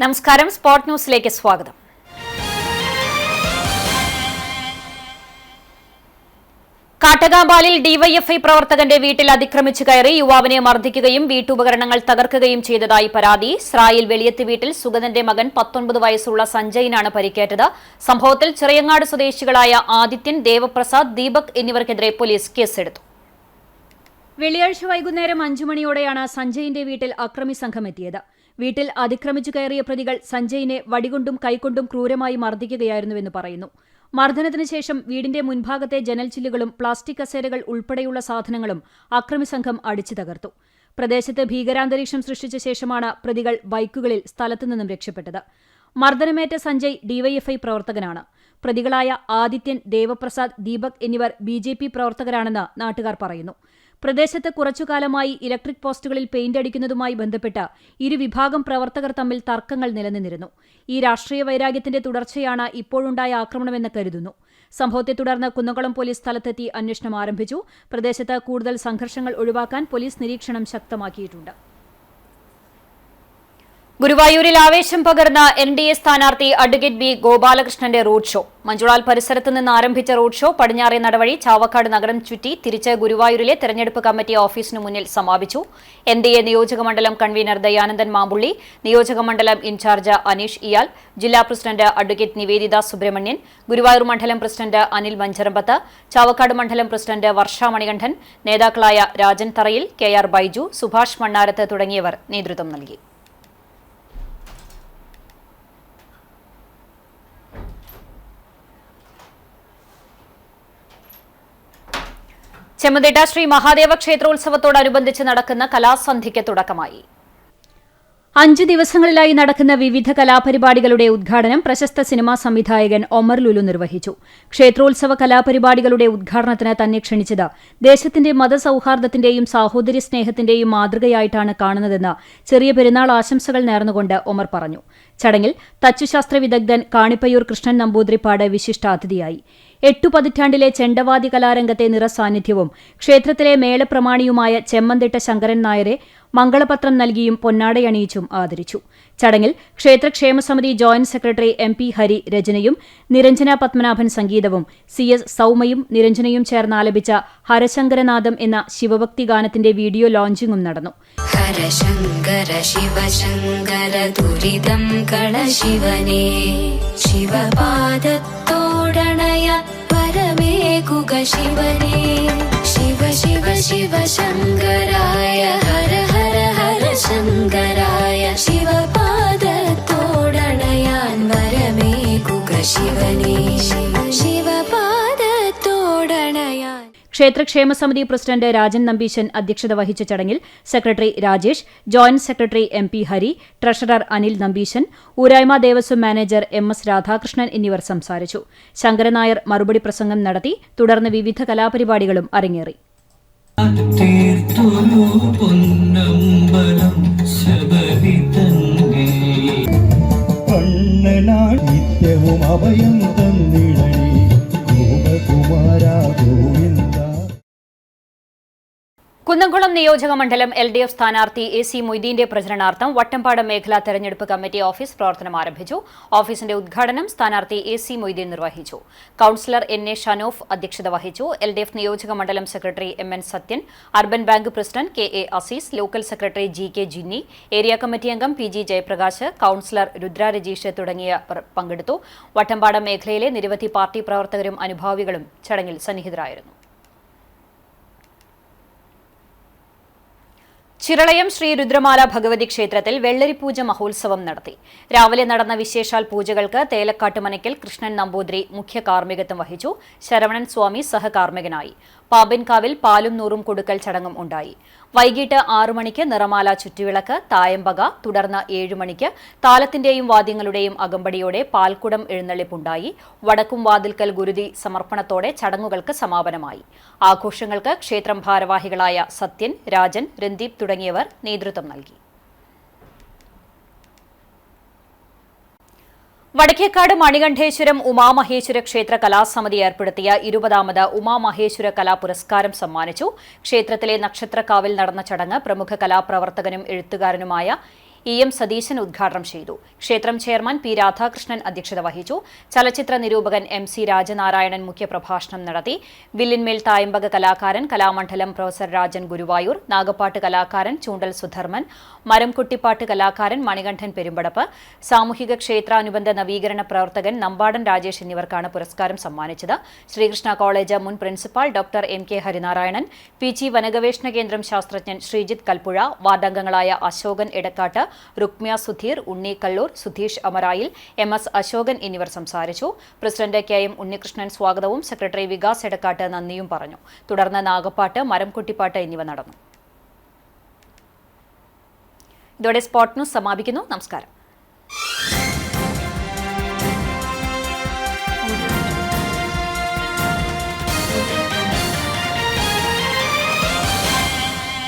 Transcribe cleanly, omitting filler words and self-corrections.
നമസ്കാരം. സ്പോർട് ന്യൂസിലേക്ക് സ്വാഗതം. കാട്ടകാമ്പാലിൽ ഡിവൈഎഫ്ഐ പ്രവർത്തകന്റെ വീട്ടിൽ അതിക്രമിച്ചു കയറി യുവാവിനെ മർദ്ദിക്കുകയും വീട്ടുപകരണങ്ങൾ തകർക്കുകയും ചെയ്തതായി പരാതി. സ്രായിൽ വെളിയത്ത് വീട്ടിൽ സുഗതന്റെ മകൻ 19 വയസ്സുള്ള സഞ്ജയിനാണ് പരിക്കേറ്റത്. സംഭവത്തിൽ ചിറയങ്ങാട് സ്വദേശികളായ ആദിത്യൻ, ദേവപ്രസാദ്, ദീപക് എന്നിവർക്കെതിരെ പോലീസ് കേസെടുത്തു. വെള്ളിയാഴ്ച വൈകുന്നേരം 5 മണിയോടെയാണ് സഞ്ജയിന്റെ വീട്ടിൽ അക്രമി സംഘം എത്തിയത്. വീട്ടിൽ അതിക്രമിച്ചു കയറിയ പ്രതികൾ സഞ്ജയിനെ വടികൊണ്ടും കൈകൊണ്ടും ക്രൂരമായി മർദ്ദിക്കുകയായിരുന്നുവെന്ന് പറയുന്നു. മർദ്ദനത്തിന് ശേഷം വീടിന്റെ മുൻഭാഗത്തെ ജനൽ ചില്ലുകളും പ്ലാസ്റ്റിക് കസേരകൾ ഉൾപ്പെടെയുള്ള സാധനങ്ങളും അക്രമി സംഘം അടിച്ചു തകർത്തു. പ്രദേശത്ത് ഭീകരാന്തരീക്ഷം സൃഷ്ടിച്ച ശേഷമാണ് പ്രതികൾ ബൈക്കുകളിൽ സ്ഥലത്തുനിന്നും രക്ഷപ്പെട്ടത്. മർദ്ദനമേറ്റ സഞ്ജയ് ഡിവൈഎഫ്ഐ പ്രവർത്തകനാണ്. പ്രതികളായ ആദിത്യൻ, ദേവപ്രസാദ്, ദീപക് എന്നിവർ BJP പ്രവർത്തകരാണെന്ന് നാട്ടുകാർ പറയുന്നു. പ്രദേശത്ത് കുറച്ചുകാലമായി ഇലക്ട്രിക് പോസ്റ്റുകളിൽ പെയിന്റ് അടിക്കുന്നതുമായി ബന്ധപ്പെട്ട് ഇരുവിഭാഗം പ്രവർത്തകർ തമ്മിൽ തർക്കങ്ങൾ നിലനിന്നിരുന്നു. ഈ രാഷ്ട്രീയ വൈരാഗ്യത്തിന്റെ തുടർച്ചയാണ് ഇപ്പോഴുണ്ടായ ആക്രമണമെന്ന് കരുതുന്നു. സംഭവത്തെ തുടർന്ന് കുന്നംകുളം പോലീസ് സ്ഥലത്തെത്തി അന്വേഷണം ആരംഭിച്ചു. പ്രദേശത്ത് കൂടുതൽ സംഘർഷങ്ങൾ ഒഴിവാക്കാൻ പോലീസ് നിരീക്ഷണം ശക്തമാക്കിയിട്ടുണ്ട്. ഗുരുവായൂരിൽ ആവേശം പകർന്ന NDA സ്ഥാനാർത്ഥി അഡ്വക്കേറ്റ് ബി ഗോപാലകൃഷ്ണന്റെ റോഡ് ഷോ. മഞ്ജുളാൽ പരിസരത്ത് നിന്ന് ആരംഭിച്ച റോഡ് ഷോ പടിഞ്ഞാറേ നടവഴി ചാവക്കാട് നഗരം ചുറ്റി തിരിച്ച് ഗുരുവായൂരിലെ തെരഞ്ഞെടുപ്പ് കമ്മിറ്റി ഓഫീസിനു മുന്നിൽ സമാപിച്ചു. NDA നിയോജകമണ്ഡലം കൺവീനർ ദയാനന്ദൻ മാമ്പുള്ളി, നിയോജകമണ്ഡലം ഇൻചാർജ് അനീഷ് ഇയാൽ, ജില്ലാ പ്രസിഡന്റ് അഡ്വക്കേറ്റ് നിവേദിത സുബ്രഹ്മണ്യൻ, ഗുരുവായൂർ മണ്ഡലം പ്രസിഡന്റ് അനിൽ മഞ്ചരമ്പത്ത്, ചാവക്കാട് മണ്ഡലം പ്രസിഡന്റ് വർഷ മണികണ്ഠൻ, നേതാക്കളായ രാജൻ തറയിൽ, KR ബൈജു, സുഭാഷ് മണ്ണാരത്ത് തുടങ്ങിയവർ നേതൃത്വം നൽകി. ചെമ്മന്തേട്ട ശ്രീ മഹാദേവ ക്ഷേത്രോത്സവത്തോടനുബന്ധിച്ച് നടക്കുന്ന കലാസന്ധ്യയ്ക്ക് തുടക്കമായി. 5 ദിവസങ്ങളിലായി നടക്കുന്ന വിവിധ കലാപരിപാടികളുടെ ഉദ്ഘാടനം പ്രശസ്ത സിനിമാ സംവിധായകൻ ഒമർ ലുലു നിർവഹിച്ചു. ക്ഷേത്രോത്സവ കലാപരിപാടികളുടെ ഉദ്ഘാടനത്തിന് തന്നെ ക്ഷണിച്ചത് ദേശത്തിന്റെ മതസൌഹാർദ്ദത്തിന്റെയും സാഹോദര്യ സ്നേഹത്തിന്റെയും മാതൃകയായിട്ടാണ് കാണുന്നതെന്ന് ചെറിയ പെരുന്നാൾ ആശംസകൾ നേർന്നുകൊണ്ട് ഒമർ പറഞ്ഞു. ചടങ്ങിൽ തച്ചുശാസ്ത്ര വിദഗ്ധൻ കാണിപ്പയ്യൂർ കൃഷ്ണൻ നമ്പൂതിരിപ്പാട് വിശിഷ്ടാതിഥിയായി. 8 പതിറ്റാണ്ടിലെ ചെണ്ടവാദ്യ കലാരംഗത്തെ നിറസാന്നിധ്യവും ക്ഷേത്രത്തിലെ മേളപ്രമാണിയുമായ ചെമ്മന്തിട്ട ശങ്കരൻ നായരെ മംഗളപത്രം നൽകിയും പൊന്നാടയണിയിച്ചും ആദരിച്ചു. ചടങ്ങിൽ ക്ഷേത്രക്ഷേമസമിതി ജോയിന്റ് സെക്രട്ടറി MP ഹരി രചനയും നിരഞ്ജന പത്മനാഭൻ സംഗീതവും CS സൌമയും നിരഞ്ജനയും ചേർന്ന് ആലപിച്ച ഹരശങ്കരനാഥം എന്ന ശിവഭക്തി ഗാനത്തിന്റെ വീഡിയോ ലോഞ്ചിങ്ങും നടന്നു. ഹരശങ്കര ശിവശങ്കര ദുരിതം കളശിവനേ ശിവപാദത്തോടണയ പരമേകുക ശിവനേ ശിവ ശിവ ശിവ ശങ്കരായ ഹര ഹര ഹര ശങ്കരായ ശിവപാദത്തോടണയാൻ വരമേകുക ശിവനേ ശിവപാദത്തോടണയാൻ. ക്ഷേത്രക്ഷേമസമിതി പ്രസിഡന്റ് രാജൻ നമ്പീശൻ അധ്യക്ഷത വഹിച്ച ചടങ്ങിൽ secretary Rajesh, joint secretary MP Hari, treasurer Anil Nambeesan, ഊരായ്മ ദേവസ്വം മാനേജർ MS രാധാകൃഷ്ണൻ എന്നിവർ സംസാരിച്ചു. ശങ്കരൻ നായർ മറുപടി പ്രസംഗം നടത്തി. തുടർന്ന് വിവിധ കലാപരിപാടികളും അരങ്ങേറി. കുന്നംകുളം നിയോജകമണ്ഡലം LDF സ്ഥാനാർത്ഥി AC മൊയ്തീന്റെ പ്രചരണാർത്ഥം വട്ടമ്പാടം മേഖലാ തെരഞ്ഞെടുപ്പ് കമ്മിറ്റി ഓഫീസ് പ്രവർത്തനം ആരംഭിച്ചു. ഓഫീസിന്റെ ഉദ്ഘാടനം സ്ഥാനാർത്ഥി AC മൊയ്തീൻ നിർവഹിച്ചു. കൌൺസിലർ NA ഷനോഫ് അധ്യക്ഷത വഹിച്ചു. LDF നിയോജകമണ്ഡലം secretary MN Sathyan, urban bank president KA Azeez, local secretary GK Jinni, area committee അംഗം PG ജയപ്രകാശ്, കൌൺസിലർ രുദ്ര രജീഷ് തുടങ്ങിയവർ പങ്കെടുത്തു. വട്ടമ്പാടം മേഖലയിലെ നിരവധി പാർട്ടി പ്രവർത്തകരും അനുഭാവികളും ചടങ്ങിൽ സന്നിഹിതരായിരുന്നു. ചിറളയം ശ്രീ രുദ്രമാല ഭഗവതി ക്ഷേത്രത്തിൽ വെള്ളരിപ്പൂജ മഹോത്സവം നടത്തി. രാവിലെ നടന്ന വിശേഷാൽ പൂജകൾക്ക് തേലക്കാട്ട് മനയ്ക്കൽ കൃഷ്ണൻ നമ്പൂതിരി മുഖ്യ കാർമ്മികത്വം വഹിച്ചു. ശരവണൻ സ്വാമി സഹകാർമ്മികനായി. പാമ്പിൻകാവിൽ പാലും നൂറും കൊടുക്കൽ ചടങ്ങും ഉണ്ടായി. വൈകിട്ട് 6 മണിക്ക് നിറമാല ചുറ്റുവിളക്ക്, തായമ്പക, തുടർന്ന് 7 മണിക്ക് താലത്തിന്റെയും വാദ്യങ്ങളുടെയും അകമ്പടിയോടെ പാൽക്കുടം എഴുന്നള്ളിപ്പുണ്ടായി. വടക്കും വാതിൽക്കൽ ഗുരുതി സമർപ്പണത്തോടെ ചടങ്ങുകൾക്ക് സമാപനമായി. ആഘോഷങ്ങൾക്ക് ക്ഷേത്രം ഭാരവാഹികളായ സത്യൻ, രാജൻ, രൺദീപ് തുടങ്ങിയവർ നേതൃത്വം നൽകി. വടക്കേക്കാട് മണികണ്ഠേശ്വരം ഉമാമഹേശ്വര ക്ഷേത്ര കലാസമിതി ഏർപ്പെടുത്തിയ 20ാമത് ഉമാമഹേശ്വര കലാ പുരസ്കാരം സമ്മാനിച്ചു. ക്ഷേത്രത്തിലെ നക്ഷത്രക്കാവിൽ നടന്ന ചടങ്ങ് പ്രമുഖ കലാപ്രവർത്തകനും എഴുത്തുകാരനുമായ EM സതീശൻ ഉദ്ഘാടനം ചെയ്തു. ക്ഷേത്രം ചെയർമാൻ P. രാധാകൃഷ്ണൻ അധ്യക്ഷത വഹിച്ചു. ചലച്ചിത്ര നിരൂപകൻ MC രാജനാരായണൻ മുഖ്യപ്രഭാഷണം നടത്തി. വില്ലിന്മേൽ തായമ്പക കലാകാരൻ കലാമണ്ഡലം പ്രൊഫസർ രാജൻ ഗുരുവായൂർ, നാഗപ്പാട്ട് കലാകാരൻ ചൂണ്ടൽ സുധർമ്മൻ, മരംകുട്ടിപ്പാട്ട് കലാകാരൻ മണികണ്ഠൻ പെരുമ്പടപ്പ്, സാമൂഹിക ക്ഷേത്രാനുബന്ധ നവീകരണ പ്രവർത്തകൻ നമ്പാടൻ രാജേഷ് എന്നിവർക്കാണ് പുരസ്കാരം സമ്മാനിച്ചത്. ശ്രീകൃഷ്ണ കോളേജ് മുൻ principal doctor MK Harinarayanan, PG വനഗവേഷണ കേന്ദ്രം ശാസ്ത്രജ്ഞൻ ശ്രീജിത്ത് കൽപ്പുഴ, വാർഡംഗങ്ങളായ അശോകൻ എടക്കാട്ട്, റുക്മ്യ സുധീർ, ഉണ്ണി കള്ളൂർ, സുധീഷ് അമരായിൽ, MS അശോകൻ എന്നിവർ സംസാരിച്ചു. പ്രസിഡന്റ് KM ഉണ്ണികൃഷ്ണൻ സ്വാഗതവും സെക്രട്ടറി വികാസ് എടക്കാട്ട് നന്ദിയും പറഞ്ഞു. തുടർന്ന് നാഗപ്പാട്ട്, മരംകുട്ടിപ്പാട്ട് എന്നിവ നടന്നു. ഇതോടെ സ്പോട്ട് ന്യൂസ് സമാപിക്കുന്നു. നമസ്കാരം.